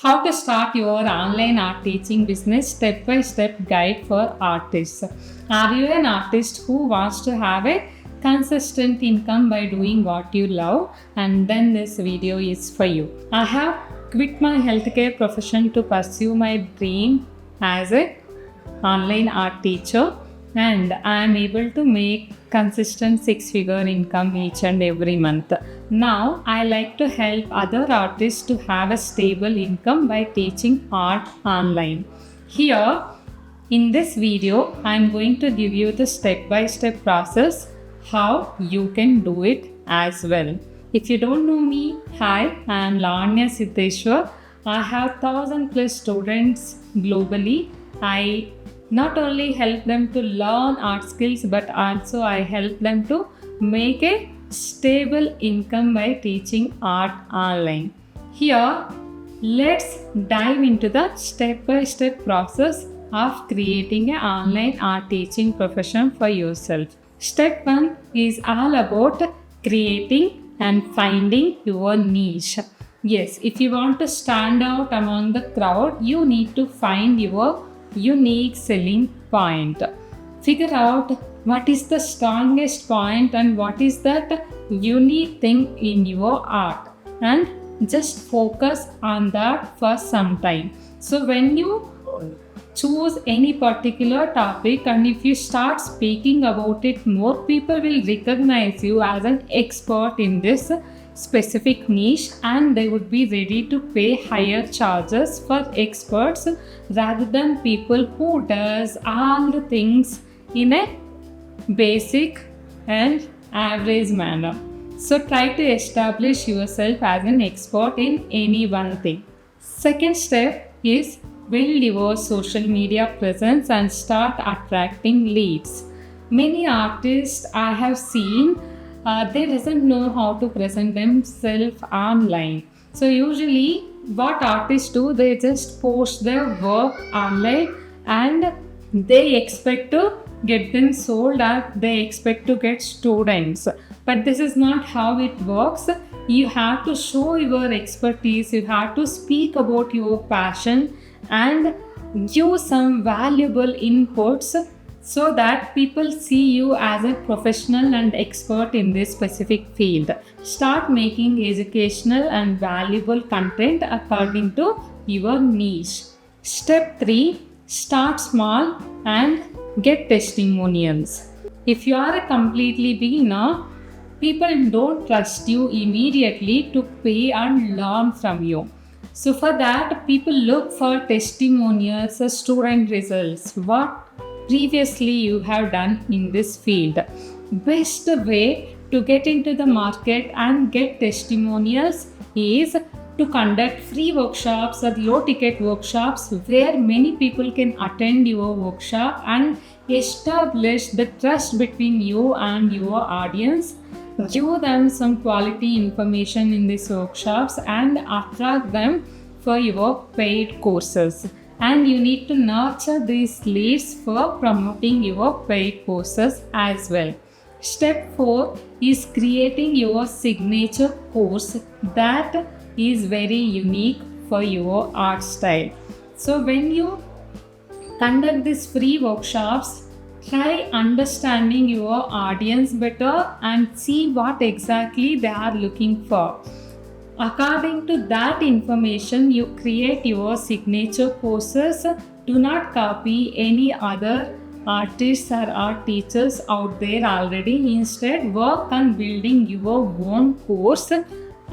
How to start your online art teaching business step-by-step guide for artists. Are you an artist who wants to have a consistent income by doing what you love? And then this video is for you. I have quit my healthcare profession to pursue my dream as a online art teacher, and I am able to make consistent six-figure income each and every month. Now I like to help other artists to have a stable income by teaching art online. Here in this video I am going to give you the step-by-step process how you can do it as well. If you don't know me, hi, I am Lavanya Siddeshwar. I have 1,000+ students globally. I not only help them to learn art skills, but also I help them to make a stable income by teaching art online. Here, let's dive into the step-by-step process of creating an online art teaching profession for yourself. Step 1 is all about creating and finding your niche. Yes, if you want to stand out among the crowd, you need to find your unique selling point. Figure out what is the strongest point and what is that unique thing in your art, and just focus on that for some time. So when you choose any particular topic and if you start speaking about it, more people will recognize you as an expert in this specific niche, and they would be ready to pay higher charges for experts rather than people who does all the things in a basic and average manner. So try to establish yourself as an expert in any one thing. Second step is build your social media presence and start attracting leads. Many artists I have seen, they doesn't know how to present themselves online. So usually what artists do, they just post their work online and they expect to get them sold, or they expect to get students. But this is not how it works. You have to show your expertise, you have to speak about your passion and give some valuable inputs so that people see you as a professional and expert in this specific field. Start making educational and valuable content according to your niche. Step 3, start small and get testimonials. If you are a completely beginner, people don't trust you immediately to pay and learn from you. So for that, people look for testimonials, student results, what previously you have done in this field. Best way to get into the market and get testimonials is to conduct free workshops or low ticket workshops where many people can attend your workshop and establish the trust between you and your audience. Give them some quality information in these workshops and attract them for your paid courses. And you need to nurture these leads for promoting your paid courses as well. Step 4 is creating your signature course that is very unique for your art style. So when you conduct these free workshops, try understanding your audience better and see what exactly they are looking for. According to that information, you create your signature courses. Do not copy any other artists or art teachers out there already. Instead, work on building your own course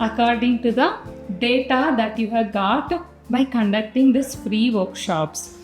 according to the data that you have got by conducting these free workshops.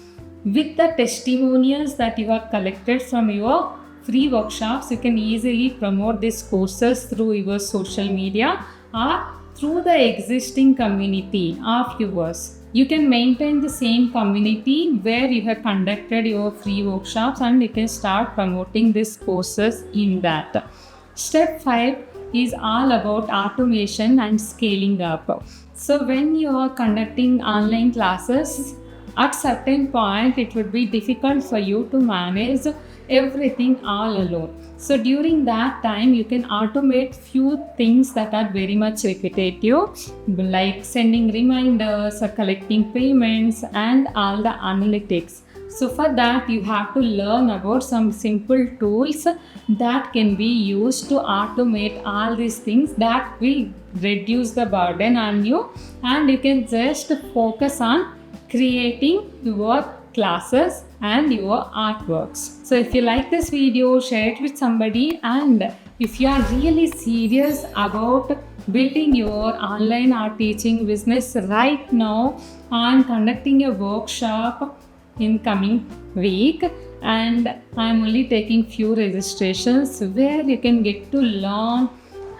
With the testimonials that you have collected from your free workshops, you can easily promote these courses through your social media or through the existing community of yours. You can maintain the same community where you have conducted your free workshops, and you can start promoting these courses in that. Step 5 is all about automation and scaling up. So when you are conducting online classes, at certain point it would be difficult for you to manage everything all alone. So during that time, you can automate few things that are very much repetitive, like sending reminders or collecting payments and all the analytics. So for that, you have to learn about some simple tools that can be used to automate all these things that will reduce the burden on you, and you can just focus on creating your classes and your artworks. So if you like this video, share it with somebody, and if you are really serious about building your online art teaching business right now, I'm conducting a workshop in coming week, and I'm only taking few registrations where you can get to learn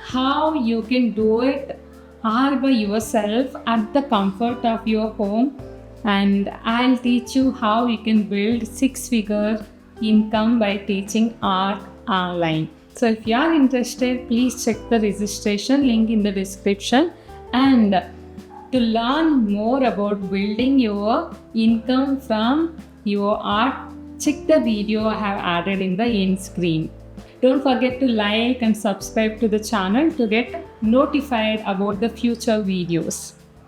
how you can do it all by yourself at the comfort of your home, and I'll teach you how you can build 6-figure income by teaching art online. So if you are interested, please check the registration link in the description, and to learn more about building your income from your art, check the video I have added in the end screen. Don't forget to like and subscribe to the channel to get notified about the future videos.